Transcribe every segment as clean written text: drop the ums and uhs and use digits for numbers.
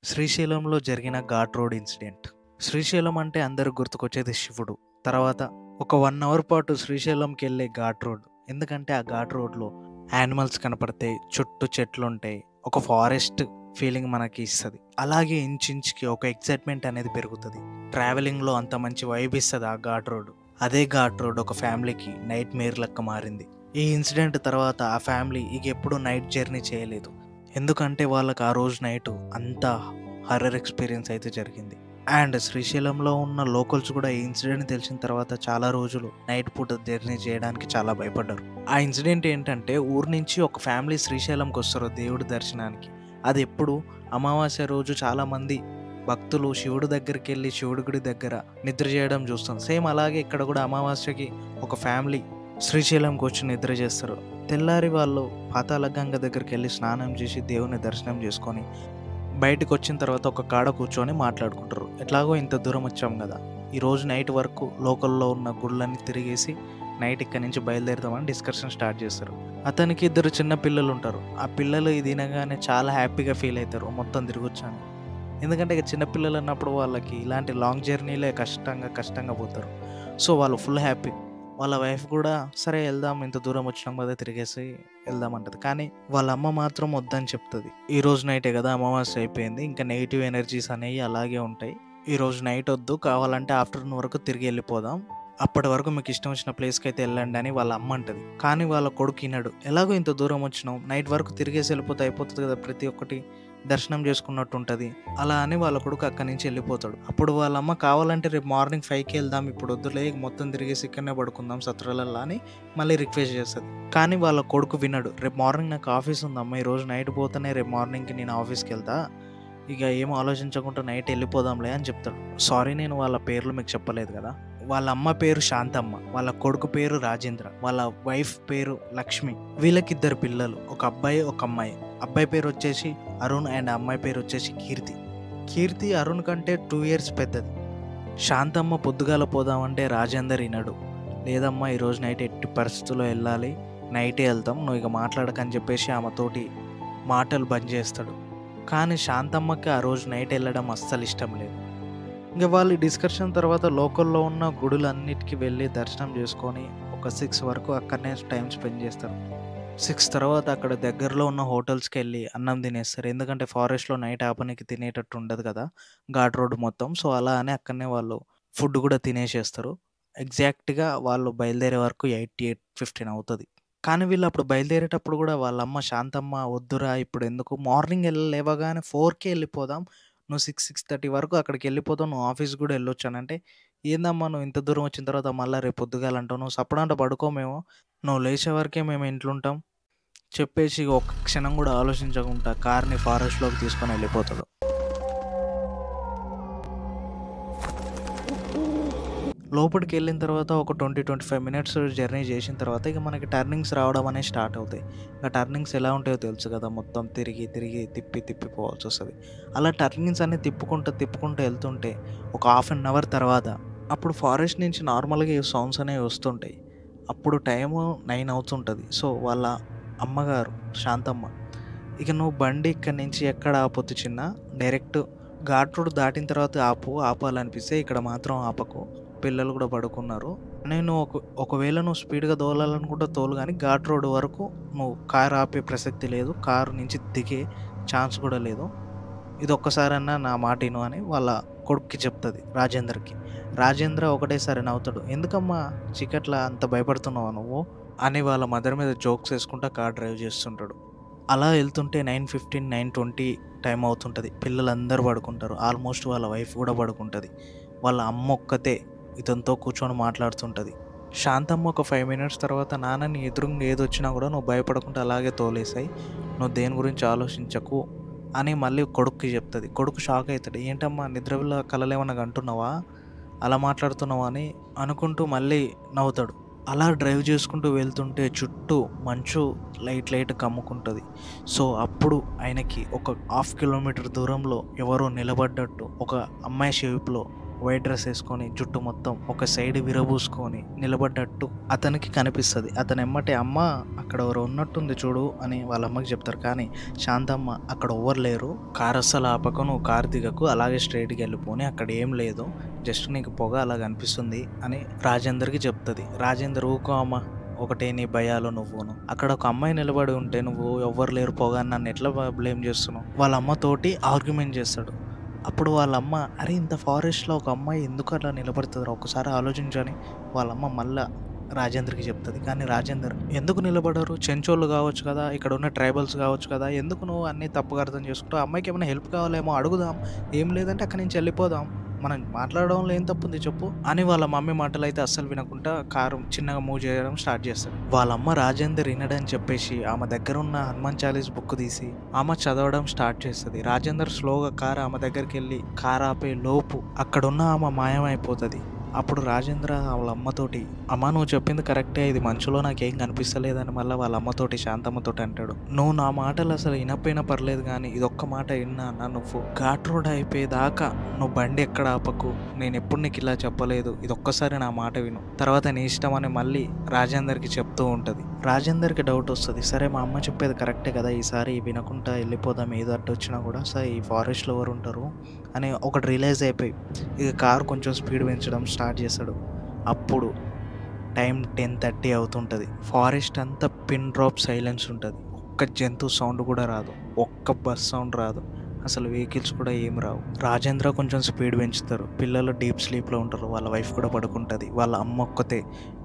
శ్రీశైలంలో జరిగిన ghat road incident. Srisailam అంటే అందరికి గుర్తుకొచ్చేది శివుడు. తర్వాత ఒక 1 అవర్ పాటు శ్రీశైలంకెళ్ళే ఘాట్ రోడ్. ఎందుకంటే ఆ ఘాట్ రోడ్‌లో యానిమల్స్ కనపడతాయి. చుట్టూ చెట్లుంటాయి. ఒక ఫారెస్ట్ ఫీలింగ్ మనకి ఇస్తది. అలాగే ఇంచుకి ఒక ఎక్సైట్‌మెంట్ అనేది పెరుగుతది. ట్రావెలింగ్‌లో అంత మంచి వైబ్ ఇస్తది ఆ ఘాట్ రోడ్. అదే ఘాట్ రోడ్ ఒక ఫ్యామిలీకి నైట్‌మేర్ లెక్క మారింది. ఈ ఇన్సిడెంట్ తర్వాత ఆ ఫ్యామిలీ ఇక ఎప్పుడు నైట్ జర్నీ చేయలేదు. ఎందుకంటే వాళ్ళకి ఆ రోజు నైటు అంత హర్రర్ ఎక్స్పీరియన్స్ అయితే జరిగింది. అండ్ శ్రీశైలంలో ఉన్న లోకల్స్ కూడా ఈ ఇన్సిడెంట్ తెలిసిన తర్వాత చాలా రోజులు నైట్ పూట జర్నీ చేయడానికి చాలా భయపడ్డారు. ఆ ఇన్సిడెంట్ ఏంటంటే ఊరు నుంచి ఒక ఫ్యామిలీ శ్రీశైలంకి వస్తారు దేవుడి దర్శనానికి. అది ఎప్పుడు అమావాస్య రోజు చాలామంది భక్తులు శివుడి దగ్గరికి వెళ్ళి శివుడి గుడి దగ్గర నిద్ర చేయడం చూస్తాం. సేమ్ అలాగే ఇక్కడ కూడా అమావాస్యకి ఒక ఫ్యామిలీ శ్రీశైలంకి వచ్చి నిద్ర చేస్తారు. తెల్లారి వాళ్ళు పాతాళ గంగ దగ్గరికి వెళ్ళి స్నానం చేసి దేవుని దర్శనం చేసుకొని బయటకు వచ్చిన తర్వాత ఒక కాడ కూర్చొని మాట్లాడుకుంటారు. ఎట్లాగో ఇంత దూరం వచ్చాం కదా, ఈరోజు నైట్ వరకు లోకల్లో ఉన్న గుళ్ళన్నీ తిరిగేసి నైట్ ఇక్కడి నుంచి బయలుదేరుతామని డిస్కషన్ స్టార్ట్ చేస్తారు. అతనికి 2 చిన్న పిల్లలు ఉంటారు. ఆ పిల్లలు ఇది వినగానే చాలా హ్యాపీగా ఫీల్ అవుతారు మొత్తం తిరిగొచ్చాను. ఎందుకంటే ఇక చిన్నపిల్లలు అన్నప్పుడు వాళ్ళకి ఇలాంటి లాంగ్ జర్నీలే కష్టంగా పోతారు. సో వాళ్ళు ఫుల్ హ్యాపీ. వాళ్ళ వైఫ్ కూడా సరే వెళ్దాం, ఇంత దూరం వచ్చినాం కదా తిరిగేసి వెళ్దాం అంటది. కానీ వాళ్ళ అమ్మ మాత్రం వద్దని చెప్తుంది. ఈ రోజు నైటే కదా అమావాస్య అయిపోయింది, ఇంకా నెగిటివ్ ఎనర్జీస్ అనేవి అలాగే ఉంటాయి. ఈ రోజు నైట్ వద్దు, కావాలంటే ఆఫ్టర్నూన్ వరకు తిరిగి వెళ్ళిపోదాం, అప్పటి వరకు మీకు ఇష్టం వచ్చిన ప్లేస్కి అయితే వెళ్ళండి అని వాళ్ళ అమ్మ అంటది. కానీ వాళ్ళ కొడుకు వినడు. ఎలాగో ఇంత దూరం వచ్చినాం, నైట్ వరకు తిరిగేసి వెళ్ళిపోతే అయిపోతుంది కదా, ప్రతి ఒక్కటి దర్శనం చేసుకున్నట్టు ఉంటుంది అలా అని వాళ్ళ కొడుకు అక్కడి నుంచి వెళ్ళిపోతాడు. అప్పుడు వాళ్ళ అమ్మ కావాలంటే రేపు మార్నింగ్ 5కి వెళ్దాం, ఇప్పుడు వద్దులే మొత్తం తిరిగేసి ఇక్కడనే పడుకుందాం సత్రాలల్లా అని మళ్ళీ రిక్వెస్ట్ చేస్తుంది. కానీ వాళ్ళ కొడుకు వినడు. రేపు మార్నింగ్ నాకు ఆఫీస్ ఉందమ్మా, ఈరోజు నైట్ పోతేనే రేపు మార్నింగ్కి నేను ఆఫీస్కి వెళ్తా, ఇక ఏం ఆలోచించకుండా నైట్ వెళ్ళిపోదాంలే అని చెప్తాడు. సారీ, నేను వాళ్ళ పేర్లు మీకు చెప్పలేదు కదా. వాళ్ళ అమ్మ పేరు శాంతమ్మ, వాళ్ళ కొడుకు పేరు రాజేంద్ర, వాళ్ళ వైఫ్ పేరు లక్ష్మి. వీళ్ళకి 2 పిల్లలు, ఒక అబ్బాయి ఒక అమ్మాయి. అబ్బాయి పేరు వచ్చేసి అరుణ్ అండ్ అమ్మాయి పేరు వచ్చేసి కీర్తి. కీర్తి అరుణ్ కంటే 2 ఇయర్స్ పెద్దది. శాంతమ్మ పొద్దుగాల పోదామంటే రాజేందర్ వినడు. లేదమ్మా, ఈరోజు నైట్ ఎట్టి పరిస్థితుల్లో వెళ్ళాలి, నైటే వెళ్తాం, నువ్వు ఇక మాట్లాడకని చెప్పేసి ఆమెతోటి మాటలు బంద్ చేస్తాడు. కానీ శాంతమ్మకి ఆ రోజు నైట్ వెళ్ళడం అస్సలు ఇష్టం లేదు. ఇంకా వాళ్ళు డిస్కషన్ తర్వాత లోకల్లో ఉన్న గుడులన్నిటికీ వెళ్ళి దర్శనం చేసుకొని ఒక 6 వరకు అక్కడనే టైం స్పెండ్ చేస్తారు. 6 తర్వాత అక్కడ దగ్గరలో ఉన్న హోటల్స్కి వెళ్ళి అన్నం తినేస్తారు. ఎందుకంటే ఫారెస్ట్లో నైట్ ఆపనికి తినేటట్టు ఉండదు కదా ఘాట్ రోడ్ మొత్తం. సో అలా అని అక్కడనే వాళ్ళు ఫుడ్ కూడా తినేసేస్తారు. ఎగ్జాక్ట్గా వాళ్ళు బయలుదేరే వరకు 8:15 అవుతుంది. కానీ వీళ్ళు అప్పుడు బయలుదేరేటప్పుడు కూడా వాళ్ళ అమ్మ శాంతమ్మ వద్దురా ఇప్పుడు ఎందుకు, మార్నింగ్ లేవగానే 4కే వెళ్ళిపోదాం, నువ్వు 6:30 వరకు అక్కడికి వెళ్ళిపోతావు, నువ్వు ఆఫీస్ కూడా వెళ్ళొచ్చానంటే, ఏందమ్మా నువ్వు ఇంత దూరం వచ్చిన తర్వాత మళ్ళీ రేపు పొద్దుగాలంటావు, నువ్వు సపడంట పడుకోమేమో, నువ్వు లేచే వరకే మేము ఇంట్లో ఉంటాం చెప్పేసి ఒక్క క్షణం కూడా ఆలోచించకుండా కార్ని ఫారెస్ట్లోకి తీసుకొని వెళ్ళిపోతాడు. లోపలికి వెళ్ళిన తర్వాత ఒక 20-25 మినిట్స్ జర్నీ చేసిన తర్వాత ఇక మనకి టర్నింగ్స్ రావడం అనేది స్టార్ట్ అవుతాయి. ఇంకా టర్నింగ్స్ ఎలా ఉంటాయో తెలుసు కదా, మొత్తం తిప్పి పోవాల్సి వస్తుంది. అలా టర్నింగ్స్ అన్ని తిప్పుకుంటూ వెళ్తుంటే ఒక హాఫ్ అన్ అవర్ తర్వాత అప్పుడు ఫారెస్ట్ నుంచి నార్మల్గా ఈ సౌండ్స్ అనేవి వస్తుంటాయి. అప్పుడు టైము 9 అవుతుంటుంది. సో వాళ్ళ అమ్మగారు శాంతమ్మ, ఇక నువ్వు బండి ఇక్కడి నుంచి ఎక్కడ ఆపొద్దు చిన్న, డైరెక్ట్ ఘాట్ రోడ్ దాటిన తర్వాత ఆపాలనిపిస్తే ఇక్కడ మాత్రం ఆపకు, పిల్లలు కూడా పడుకున్నారు, నేను ఒకవేళ నువ్వు స్పీడ్గా తోలాలనుకుంటే తోలు, కానీ ఘాట్ రోడ్ వరకు నువ్వు కారు ఆపే ప్రసక్తి లేదు, కారు నుంచి దిగే ఛాన్స్ కూడా లేదు, ఇది ఒక్కసారన్నా నా మాట విను అని వాళ్ళ కొడుక్కి చెప్తుంది రాజేంద్రకి. రాజేంద్ర ఒకటేసారి నవ్వుతాడు. ఎందుకమ్మా చీకట్లా అంత భయపడుతున్నావా నువ్వు అని వాళ్ళ మదర్ మీద జోక్స్ వేసుకుంటా కార్ డ్రైవ్ చేస్తుంటాడు. అలా వెళ్తుంటే 9:15, 9:20 టైం అవుతుంటుంది. పిల్లలందరూ పడుకుంటారు. ఆల్మోస్ట్ వాళ్ళ వైఫ్ కూడా పడుకుంటుంది. వాళ్ళ అమ్మ ఒక్కతే ఇతనితో కూర్చొని మాట్లాడుతుంటుంది. శాంతమ్మ ఒక 5 మినిట్స్ తర్వాత, నాన్న నీ ఎదురుగా ఏదొచ్చినా కూడా నువ్వు భయపడకుండా అలాగే తోలేసాయి, నువ్వు దేని గురించి ఆలోచించకు అని మళ్ళీ కొడుక్కి చెప్తుంది. కొడుకు షాక్ అవుతాడు. ఏంటమ్మా నిద్రలో కలలేమన్నా అంటున్నావా, అలా మాట్లాడుతున్నావా అని అనుకుంటూ మళ్ళీ నవ్వుతాడు. అలా డ్రైవ్ చేసుకుంటూ వెళ్తుంటే చుట్టూ మంచు లైట్ కమ్ముకుంటుంది. సో అప్పుడు ఆయనకి ఒక 1/2 కిలోమీటర్ దూరంలో ఎవరో నిలబడ్డట్టు ఒక అమ్మాయి షేప్లో వైట్ డ్రెస్ వేసుకొని జుట్టు మొత్తం ఒక సైడ్ విరబూసుకొని నిలబడ్డట్టు అతనికి కనిపిస్తుంది. అతను ఎమ్మటే అమ్మ అక్కడ ఎవరు ఉన్నట్టుంది చూడు అని వాళ్ళ అమ్మకి చెప్తారు. కానీ శాంతమ్మ అక్కడ ఎవరు లేరు, కార్ అస్సలు ఆపకు, నువ్వు కార్ దిగకు, అలాగే స్ట్రైట్కి వెళ్ళిపోని, అక్కడ ఏం లేదు, జస్ట్ నీకు పొగ అలా కనిపిస్తుంది అని రాజేందర్కి చెప్తుంది. రాజేందర్ ఊకో అమ్మ, ఒకటే నీ భయాలు నువ్వును, అక్కడ ఒక అమ్మాయి నిలబడి ఉంటే నువ్వు ఎవ్వరు లేరు పొగ అని నన్ను ఎట్లా బ్లేమ్ చేస్తున్నావు, వాళ్ళ అమ్మతోటి ఆర్గ్యుమెంట్ చేస్తాడు. అప్పుడు వాళ్ళ అమ్మ అరే ఇంత ఫారెస్ట్లో ఒక అమ్మాయి ఎందుకు అట్లా నిలబడుతుంది ఒకసారి ఆలోచించని వాళ్ళ అమ్మ మళ్ళా రాజేందర్కి చెప్తుంది. కానీ రాజేందర్ ఎందుకు నిలబడరు, చెంచోళ్ళు కావచ్చు కదా, ఇక్కడ ఉన్న ట్రైబల్స్ కావచ్చు కదా, ఎందుకు నువ్వు అన్నీ తప్పుగా అర్థం చేసుకుంటావు, అమ్మాయికి ఏమైనా హెల్ప్ కావాలేమో అడుగుదాం, ఏం లేదంటే అక్కడి నుంచి వెళ్ళిపోదాం, మనం మాట్లాడడంలో ఏం తప్పుంది చెప్పు అని వాళ్ళ మమ్మీ మాటలు అయితే అస్సలు వినకుండా కారు చిన్నగా మూవ్ చేయడం స్టార్ట్ చేస్తాడు. వాళ్ళ అమ్మ రాజేందర్ వినడని చెప్పేసి ఆమె దగ్గర ఉన్న హనుమాన్ చాలీస్ బుక్ తీసి ఆమె చదవడం స్టార్ట్ చేస్తుంది. రాజేందర్ స్లోగా కారు ఆమె దగ్గరికి వెళ్ళి కారు ఆపే లోపు అక్కడున్న ఆమె మాయమైపోతుంది. అప్పుడు రాజేంద్ర వాళ్ళ అమ్మతోటి అమ్మ నువ్వు చెప్పింది కరెక్టే, ఇది మంచులో నాకేం కనిపిస్తలేదని మళ్ళీ వాళ్ళ అమ్మతోటి శాంతమ్మతోటి అంటాడు. నువ్వు నా మాటలు అసలు వినపోయినా పర్లేదు కానీ ఇదొక్క మాట విన్నా అన్న, నువ్వు ఘాట్ రోడ్ అయిపోయేదాకా నువ్వు బండి ఎక్కడ ఆపకు, నేను ఎప్పుడు నీకు ఇలా చెప్పలేదు, ఇదొక్కసారి నా మాట విను, తర్వాత నీ ఇష్టం అని మళ్ళీ రాజేందర్కి చెప్తూ ఉంటుంది. రాజేందర్కి డౌట్ వస్తుంది, సరే మా అమ్మ చెప్పేది కరెక్టే కదా, ఈసారి వినకుండా వెళ్ళిపోదాం, ఏదో అడ్డు వచ్చినా కూడా సరే ఈ ఫారెస్ట్లో ఎవరు ఉంటారు అని ఒకటి రియలైజ్ అయిపోయి ఇక కారు కొంచెం స్పీడ్ పెంచడం స్టార్ట్ చేస్తాడు. అప్పుడు టైం 10:30 అవుతుంటుంది. ఫారెస్ట్ అంతా పిన్ డ్రాప్ సైలెన్స్ ఉంటుంది. ఒక్క జంతు సౌండ్ కూడా రాదు, ఒక్క బస్ సౌండ్ రాదు, అసలు వెహికల్స్ కూడా ఏం రావు. రాజేంద్ర కొంచెం స్పీడ్ పెంచుతారు. పిల్లలు డీప్ స్లీప్లో ఉంటారు, వాళ్ళ వైఫ్ కూడా పడుకుంటుంది, వాళ్ళ అమ్మ ఒక్కతే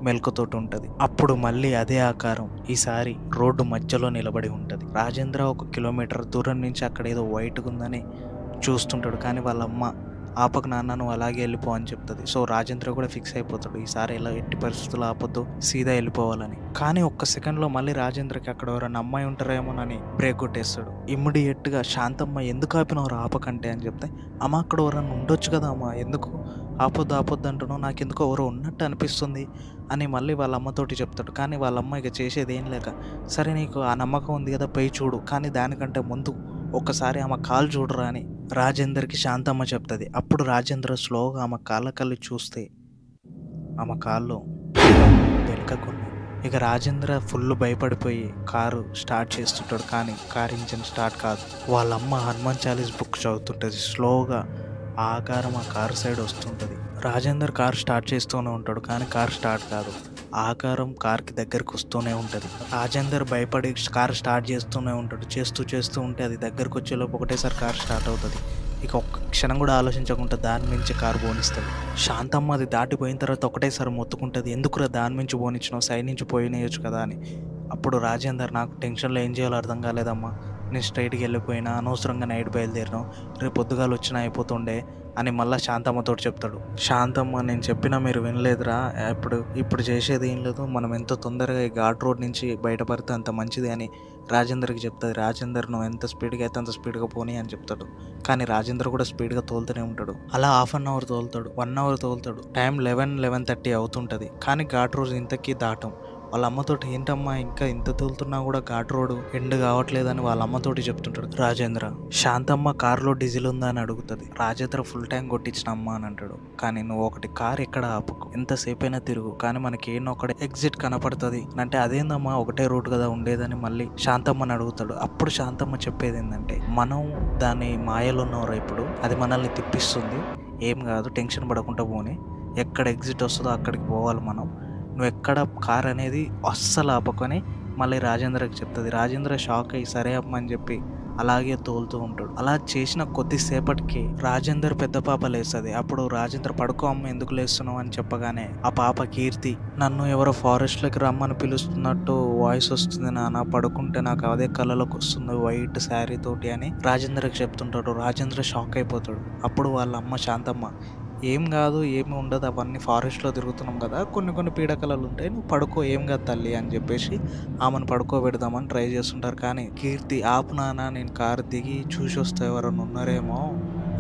మెలకుతోటి ఉంటుంది. అప్పుడు మళ్ళీ అదే ఆకారం ఈసారి రోడ్డు మధ్యలో నిలబడి ఉంటుంది. రాజేంద్ర 1 కిలోమీటర్ దూరం నుంచి అక్కడ ఏదో వైట్గా ఉందని చూస్తుంటాడు. కానీ వాళ్ళ అమ్మ ఆపకు నాన్న, నువ్వు అలాగే వెళ్ళిపో అని చెప్తుంది. సో రాజేంద్ర కూడా ఫిక్స్ అయిపోతాడు, ఈసారి ఇలా ఎట్టి పరిస్థితులు ఆపొద్దు, సీదా వెళ్ళిపోవాలని. కానీ ఒక్క సెకండ్లో మళ్ళీ రాజేంద్రకి అక్కడ ఎవరైనా అమ్మాయి ఉంటారేమోనని బ్రేక్ కొట్టేస్తాడు. ఇమ్మీడియట్గా శాంతమ్మ ఎందుకు ఆపినవారు ఆపకంటే అని చెప్తే, అమ్మ అక్కడ ఎవరైనా ఉండొచ్చు కదా అమ్మ, ఎందుకు ఆపొద్దు అంటున్నావు, నాకు ఎందుకో ఎవరో ఉన్నట్టు అనిపిస్తుంది అని మళ్ళీ వాళ్ళ అమ్మతోటి చెప్తాడు. కానీ వాళ్ళ అమ్మ ఇక చేసేది ఏం లేక, సరే నీకు ఆ నమ్మకం ఉంది కదా పోయి చూడు, కానీ దానికంటే ముందు ఒక్కసారి ఆమె కాలు చూడరా అని రాజేందర్కి శాంతమ్మ చెప్తుంది. అప్పుడు రాజేంద్ర స్లోగా ఆమె కాళ్ళకల్లి చూస్తే ఆమె కాళ్ళు వెనుకకున్నాయి. ఇక రాజేంద్ర ఫుల్ భయపడిపోయి కారు స్టార్ట్ చేస్తుంటాడు. కానీ కారు ఇంజిన్ స్టార్ట్ కాదు. వాళ్ళ అమ్మ హనుమాన్ చాలీస్ బుక్ చదువుతుంటుంది. స్లోగా ఆకారం ఆ కారు సైడ్ వస్తుంటుంది. రాజేందర్ కారు స్టార్ట్ చేస్తూనే ఉంటాడు, కానీ కారు స్టార్ట్ కాదు. ఆకారం కార్కి దగ్గరికి వస్తూనే ఉంటుంది. రాజేందర్ భయపడి కారు స్టార్ట్ చేస్తూనే ఉంటాడు. చేస్తూ ఉంటే అది దగ్గరకు వచ్చేలోపు ఒకటేసారి కారు స్టార్ట్ అవుతుంది. ఇక ఒక్క క్షణం కూడా ఆలోచించకుండా దాని నుంచి కారు పోనిస్తాడు. శాంతమ్మ అది దాటిపోయిన తర్వాత ఒకటేసారి మొత్తుకుంటుంది, ఎందుకురా దాని నుంచి పోనిచ్చినావు, సైడ్ నుంచి పోయినేయచ్చు కదా అని. అప్పుడు రాజేందర్ నాకు టెన్షన్లో ఏం చేయాలో అర్థం కాలేదమ్మా, నేను స్ట్రైట్కి వెళ్ళిపోయినా, అనవసరంగా నైట్ బయలుదేరినావు, రేపు పొద్దుగాలు వచ్చినా అయిపోతుండే అని మళ్ళీ శాంతమ్మతో చెప్తాడు. శాంతమ్మ నేను చెప్పినా మీరు వినలేదురా, ఇప్పుడు చేసేది ఏం లేదు, మనం ఎంత తొందరగా ఈ ఘాట్ రోడ్ నుంచి బయటపడితే అంత మంచిది అని రాజేందర్కి చెప్తుంది. రాజేందర్ నువ్వు ఎంత స్పీడ్గా అయితే అంత స్పీడ్గా పోనీ అని చెప్తాడు. కానీ రాజేందర్ కూడా స్పీడ్గా తోలుతూనే ఉంటాడు. అలా హాఫ్ అన్ అవర్ తోలుతాడు, 1 అవర్ తోలుతాడు. టైం 11-11:30 అవుతుంటుంది. కానీ ఘాట్ రోడ్ ఇంతకీ దాటం. వాళ్ళ అమ్మతోటి ఏంటమ్మా ఇంకా ఇంత తోలుతున్నా కూడా ఘాట్ రోడ్ ఎండ్ కావట్లేదని వాళ్ళ అమ్మతోటి చెప్తుంటాడు రాజేంద్ర. శాంతమ్మ కారులో డీజిల్ ఉందా అని అడుగుతుంది. రాజేంద్ర ఫుల్ ట్యాంక్ కొట్టించినమ్మా అని అంటాడు. కానీ నువ్వు ఒకటి కార్ ఎక్కడ ఆపుకు, ఎంతసేపు అయినా తిరుగు, కానీ మనకి ఏమో ఒకటి ఎగ్జిట్ కనపడుతుంది అంటే అదేందమ్మా ఒకటే రూట్ కదా ఉండేదని మళ్ళీ శాంతమ్మని అడుగుతాడు. అప్పుడు శాంతమ్మ చెప్పేది ఏంటంటే, మనం దాని మాయలో ఉన్నవారు, ఇప్పుడు అది మనల్ని తిప్పిస్తుంది, ఏం కాదు టెన్షన్ పడకుండా పోని, ఎక్కడ ఎగ్జిట్ వస్తుందో అక్కడికి పోవాలి మనం, నువ్వు ఎక్కడ కార్ అనేది అస్సలు ఆపకొని మళ్ళీ రాజేంద్రకి చెప్తుంది. రాజేంద్ర షాక్ అయ్యి సరే అమ్మ అని చెప్పి అలాగే తోలుతూ ఉంటాడు. అలా చేసిన కొద్దిసేపటికి రాజేందర్ పెద్ద పాప లేస్తుంది. అప్పుడు రాజేంద్ర పడుకో అమ్మ, ఎందుకు లేస్తున్నావు అని చెప్పగానే ఆ పాప కీర్తి, నన్ను ఎవరో ఫారెస్ట్లోకి రమ్మని పిలుస్తున్నట్టు వాయిస్ వస్తుంది నాన్న, పడుకుంటే నాకు అదే కళ్ళలోకి వస్తుంది వైట్ శారీ తోటి అని రాజేంద్రకి చెప్తుంటాడు. రాజేంద్ర షాక్ అయిపోతాడు. అప్పుడు వాళ్ళ అమ్మ శాంతమ్మ, ఏం కాదు ఏమి ఉండదు, అవన్నీ ఫారెస్ట్లో తిరుగుతున్నాం కదా, కొన్ని పీడకలలు ఉంటాయి, నువ్వు పడుకో ఏం కాదు తల్లి అని చెప్పేసి ఆమెను పడుకోబెడదామని ట్రై చేస్తుంటారు. కానీ కీర్తి ఆపు నాన్న, నేను కారు దిగి చూసి వస్తే ఎవరైనా ఉన్నారేమో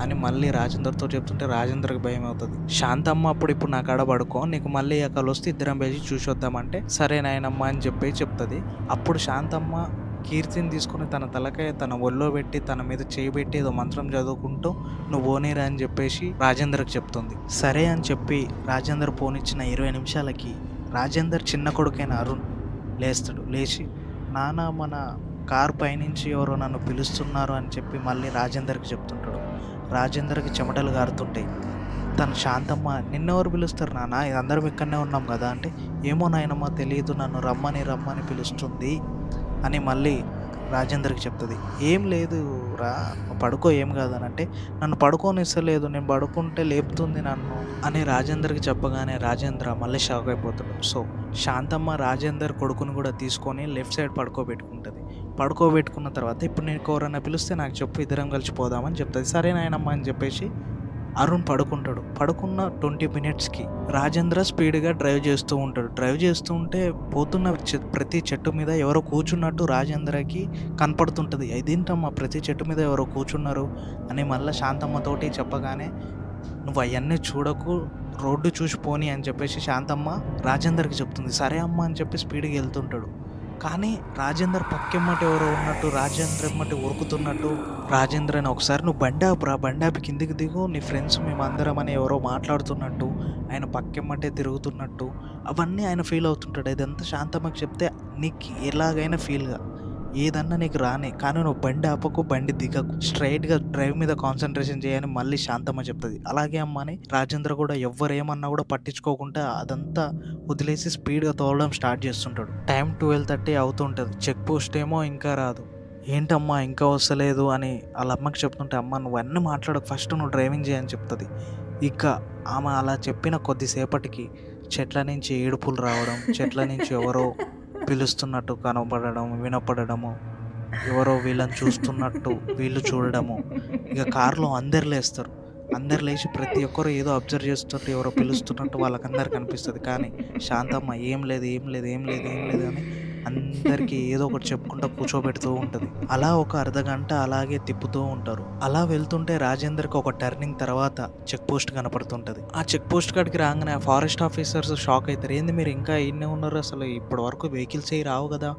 అని మళ్ళీ రాజేందర్తో చెప్తుంటే రాజేంద్రకి భయం అవుతుంది. శాంతమ్మ ఇప్పుడు నా కాడ పడుకో, నీకు మళ్ళీ అక్కడ వస్తే ఇద్దరం వేసి చూసి వద్దామంటే సరే నాయనమ్మ అని చెప్పి చెప్తుంది. అప్పుడు శాంతమ్మ కీర్తిని తీసుకొని తన తలకాయ తన ఒళ్ళో పెట్టి తన మీద చేయి పెట్టి ఏదో మంత్రం చదువుకుంటూ నువ్వు పోనీరా అని చెప్పేసి రాజేందర్కి చెప్తుంది. సరే అని చెప్పి రాజేందర్ పోనిచ్చిన 20 నిమిషాలకి రాజేందర్ చిన్న కొడుకైన అరుణ్ లేస్తాడు. లేచి నాన్న మన కార్ పైనుంచి ఎవరో నన్ను పిలుస్తున్నారు అని చెప్పి మళ్ళీ రాజేందర్కి చెప్తుంటాడు. రాజేందర్కి చెమటలు గారుతుంటాయి. తను శాంతమ్మ నిన్నెవరు పిలుస్తారు నాన్న, అందరం ఇక్కడనే ఉన్నాం కదా అంటే, ఏమో నాయనమ్మ తెలియదు, నన్ను రమ్మని పిలుస్తుంది అని మళ్ళీ రాజేందర్కి చెప్తుంది. ఏం లేదు రా పడుకో, ఏం కాదని అంటే, నన్ను పడుకోనిస్తలేదు, నేను పడుకుంటే లేపుతుంది నన్ను అని రాజేందర్కి చెప్పగానే రాజేంద్ర మళ్ళీ షాక్ అయిపోతాడు. సో శాంతమ్మ రాజేందర్ కొడుకుని కూడా తీసుకొని లెఫ్ట్ సైడ్ పడుకోబెట్టుకుంటుంది. పడుకోబెట్టుకున్న తర్వాత ఇప్పుడు నేను ఎవరన్నా పిలిస్తే నాకు చెప్పు, ఇద్దరం కలిసి పోదామని చెప్తుంది. సరే నాయనమ్మ అని చెప్పేసి అరుణ్ పడుకుంటాడు. పడుకున్న 20 మినిట్స్కి రాజేంద్ర స్పీడ్గా డ్రైవ్ చేస్తూ ఉంటాడు. డ్రైవ్ చేస్తూ ఉంటే పోతున్న ప్రతి చెట్టు మీద ఎవరో కూర్చున్నట్టు రాజేంద్రకి కనపడుతుంటుంది. ఇదేంటమ్మా ప్రతి చెట్టు మీద ఎవరో కూర్చున్నారు అని మళ్ళీ శాంతమ్మతోటి చెప్పగానే, నువ్వు అవన్నీ చూడకు, రోడ్డు చూసి పోని అని చెప్పేసి శాంతమ్మ రాజేందర్కి చెప్తుంది. సరే అమ్మ అని చెప్పి స్పీడ్గా వెళ్తుంటాడు. కానీ రాజేందర్ పక్కెమ్మటి ఎవరో ఉన్నట్టు, రాజేంద్ర ఎమ్మటి ఉరుకుతున్నట్టు, రాజేంద్రని ఒకసారి నువ్వు బండాపి కిందికి దిగు, నీ ఫ్రెండ్స్ మేమందరం అని ఎవరో మాట్లాడుతున్నట్టు, ఆయన పక్కెమ్మటే తిరుగుతున్నట్టు అవన్నీ ఆయన ఫీల్ అవుతుంటాడు. ఇదంతా శాంతమ్మకి చెప్తే నీకు ఎలాగైనా ఫీల్గా ఏదన్నా నీకు రాని, కానీ నువ్వు బండి ఆపకు, బండి దిగకు, స్ట్రైట్గా డ్రైవ్ మీద కాన్సన్ట్రేషన్ చేయని మళ్ళీ శాంతమ్మ చెప్తుంది. అలాగే అమ్మ అని రాజేంద్ర కూడా ఎవరేమన్నా కూడా పట్టించుకోకుండా అదంతా వదిలేసి స్పీడ్గా తోలడం స్టార్ట్ చేస్తుంటాడు. టైం 12:30 అవుతుంటుంది. చెక్ పోస్ట్ ఏమో ఇంకా రాదు. ఏంటమ్మా ఇంకా వస్తలేదు అని వాళ్ళ అమ్మకి చెప్తుంటే, అమ్మ నువ్వు అన్నీ మాట్లాడకు, ఫస్ట్ నువ్వు డ్రైవింగ్ చేయని చెప్తుంది. ఇక ఆమె అలా చెప్పిన కొద్దిసేపటికి చెట్ల నుంచి ఏడుపులు రావడం, చెట్ల నుంచి ఎవరో పిలుస్తున్నట్టు వినపడము, ఎవరో వీళ్ళని చూస్తున్నట్టు వీళ్ళు చూడడము. ఇక కారులో అందరు లేస్తారు. అందరు లేచి ప్రతి ఒక్కరు ఏదో అబ్జర్వ్ చేస్తున్నట్టు, ఎవరో పిలుస్తున్నట్టు వాళ్ళకందరికి కనిపిస్తుంది. కానీ శాంతమ్మ ఏం లేదు అని అందరికీ ఏదో ఒకటి చెప్పుకుంటూ కూర్చోబెడుతూ ఉంటుంది. అలా ఒక అర్ధగంట అలాగే తిప్పుతూ ఉంటారు. అలా వెళ్తుంటే రాజేందర్కి ఒక టర్నింగ్ తర్వాత చెక్ పోస్ట్ కనపడుతుంటుంది. ఆ చెక్ పోస్ట్ కాడికి రాగానే ఫారెస్ట్ ఆఫీసర్స్ షాక్ అవుతారు. ఏంది మీరు ఇంకా ఇన్నే ఉన్నారు, అసలు ఇప్పటి వరకు వెహికల్స్ ఏ రావు కదా,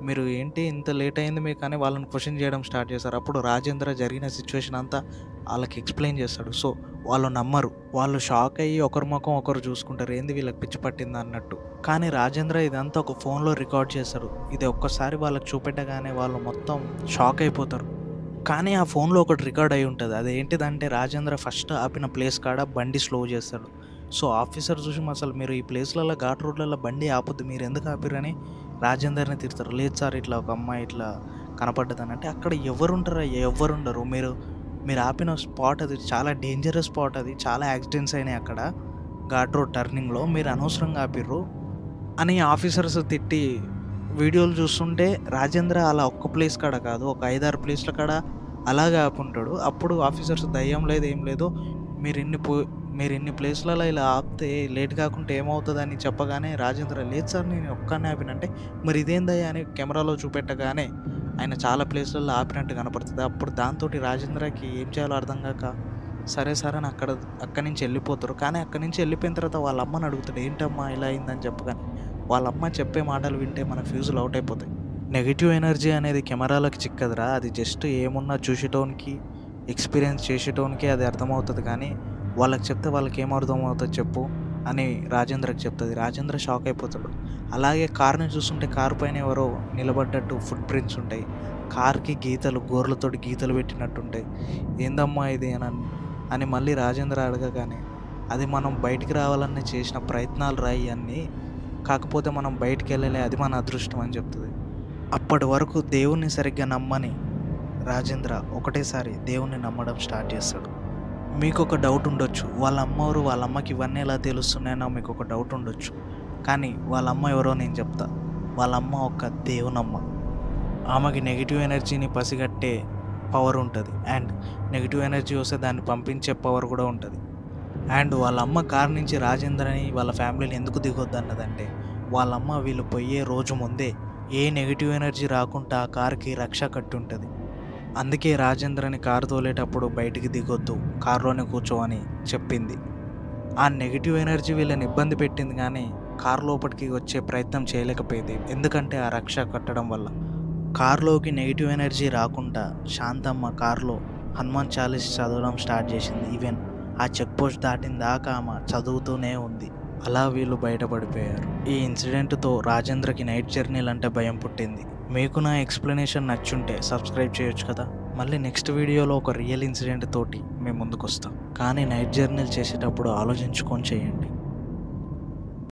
మీరు ఏంటి ఇంత లేట్ అయింది మీకు అని వాళ్ళని క్వశ్చన్ చేయడం స్టార్ట్ చేస్తారు. అప్పుడు రాజేంద్ర జరిగిన సిచ్యువేషన్ అంతా వాళ్ళకి ఎక్స్ప్లెయిన్ చేస్తాడు. సో వాళ్ళు నమ్మరు. వాళ్ళు షాక్ అయ్యి ఒకరి ముఖం ఒకరు చూసుకుంటారు, ఏంది వీళ్ళకి పిచ్చి పట్టింది అన్నట్టు. కానీ రాజేంద్ర ఇదంతా ఒక ఫోన్లో రికార్డ్ చేస్తాడు. ఇది ఒక్కసారి వాళ్ళకి చూపెట్టగానే వాళ్ళు మొత్తం షాక్ అయిపోతారు. కానీ ఆ ఫోన్లో ఒకటి రికార్డ్ అయి ఉంటుంది. అదేంటిదంటే రాజేంద్ర ఫస్ట్ ఆపిన ప్లేస్ కాడ బండి స్లో చేస్తాడు. సో ఆఫీసర్ చూసి అసలు మీరు ఈ ప్లేస్లలో ఘాట్ రోడ్లలో బండి ఆపొద్దు, మీరు ఎందుకు ఆపిరని రాజేందర్ని తిడతారు. లేదు సార్ ఇట్లా ఒక అమ్మాయి ఇట్లా కనపడ్డదని అంటే, అక్కడ ఎవరుండరు, మీరు ఆపిన స్పాట్ అది చాలా డేంజరస్ స్పాట్, అది చాలా యాక్సిడెంట్స్ అయినాయి అక్కడ ఘాట్ రోడ్ టర్నింగ్లో, మీరు అనవసరంగా ఆపిర్రు అని ఆఫీసర్స్ తిట్టి వీడియోలు చూస్తుంటే రాజేంద్ర అలా ఒక్క ప్లేస్ కాడ కాదు, ఒక 5-6 ప్లేస్ల కాడ అలాగే ఆపుంటాడు. అప్పుడు ఆఫీసర్స్ దయ్యం లేదు ఏం లేదు, మీరు ఇన్ని ప్లేస్లలో ఇలా ఆపితే లేట్ కాకుండా ఏమవుతుందని చెప్పగానే రాజేంద్ర లేదు సార్ నేను ఒక్కనే ఆపినంటే, మరి ఇదేందయ్యా అని కెమెరాలో చూపెట్టగానే ఆయన చాలా ప్లేస్లలో ఆపినట్టు కనపడుతుంది. అప్పుడు దాంతో రాజేంద్రకి ఏం చేయాలో అర్థం కాక సరే సార్ అని అక్కడి నుంచి వెళ్ళిపోతారు. కానీ అక్కడి నుంచి వెళ్ళిపోయిన తర్వాత వాళ్ళ అమ్మని అడుగుతాడు, ఏంటమ్మా ఇలా అయిందని చెప్పగానే వాళ్ళ అమ్మ చెప్పే మాటలు వింటే మన ఫ్యూజులు అవుట్ అయిపోతాయి. నెగిటివ్ ఎనర్జీ అనేది కెమెరాలకు చిక్కదురా, అది జస్ట్ ఏమున్నా చూసేటోనికి ఎక్స్పీరియన్స్ చేసేటోనికి అది అర్థమవుతుంది. కానీ వాళ్ళకి చెప్తే వాళ్ళకి ఏం అర్థమవుతుంది చెప్పు అని రాజేంద్రకి చెప్తుంది. రాజేంద్ర షాక్ అయిపోతాడు. అలాగే కార్ని చూస్తుంటే కారు పైన ఎవరో నిలబడ్డట్టు ఫుట్ ప్రింట్స్ ఉంటాయి. కార్కి గోర్లతోటి గీతలు పెట్టినట్టుంటాయి. ఏందమ్మా ఇది అని మళ్ళీ రాజేంద్ర అడగగానే, అది మనం బయటికి రావాలని చేసిన ప్రయత్నాలు రాయి అన్నీ, కాకపోతే మనం బయటికి వెళ్ళలే, అది మన అదృష్టం అని చెప్తుంది. అప్పటి వరకు దేవుణ్ణి సరిగ్గా నమ్మని రాజేంద్ర ఒకటేసారి దేవుణ్ణి నమ్మడం స్టార్ట్ చేస్తాడు. మీకు ఒక డౌట్ ఉండొచ్చు, వాళ్ళ అమ్మకి ఇవన్నీ ఎలా తెలుస్తున్నాయో మీకు ఒక డౌట్ ఉండొచ్చు. కానీ వాళ్ళ అమ్మ ఎవరో నేను చెప్తా. వాళ్ళ అమ్మ ఒక దేవునమ్మ. ఆమెకి నెగిటివ్ ఎనర్జీని పసిగట్టే పవర్ ఉంటుంది, అండ్ నెగిటివ్ ఎనర్జీ వస్తే దాన్ని పంపించే పవర్ కూడా ఉంటుంది. అండ్ వాళ్ళ అమ్మ కార్ నుంచి రాజేంద్రని వాళ్ళ ఫ్యామిలీని ఎందుకు దిగొద్దు అన్నదంటే, వాళ్ళమ్మ వీళ్ళు పోయే రోజు ముందే ఏ నెగిటివ్ ఎనర్జీ రాకుండా ఆ కార్కి రక్ష కట్టి ఉంటుంది. అందుకే రాజేంద్రని కారు తోలేటప్పుడు బయటికి దిగొద్దు, కారులోనే కూర్చోవని చెప్పింది. ఆ నెగిటివ్ ఎనర్జీ వీళ్ళని ఇబ్బంది పెట్టింది, కానీ కారు లోపలికి వచ్చే ప్రయత్నం చేయలేకపోయింది, ఎందుకంటే ఆ రక్ష కట్టడం వల్ల. కార్లోకి నెగిటివ్ ఎనర్జీ రాకుండా శాంతమ్మ కార్లో హనుమాన్ చాలీస్ చదవడం స్టార్ట్ చేసింది. ఈవెన్ ఆ చెక్ పోస్ట్ దాటిన దాకా ఆమె చదువుతూనే ఉంది. అలా వీళ్ళు బయటపడిపోయారు. ఈ ఇన్సిడెంట్తో రాజేంద్రకి నైట్ జర్నీలు అంటే భయం పుట్టింది. మీకు నా ఎక్స్ప్లెనేషన్ నచ్చుంటే సబ్స్క్రైబ్ చేయొచ్చు కదా. మళ్ళీ నెక్స్ట్ వీడియోలో ఒక రియల్ ఇన్సిడెంట్ తోటి మేము ముందుకు వస్తాం. కానీ నైట్ జర్నీలు చేసేటప్పుడు ఆలోచించుకొని చేయండి.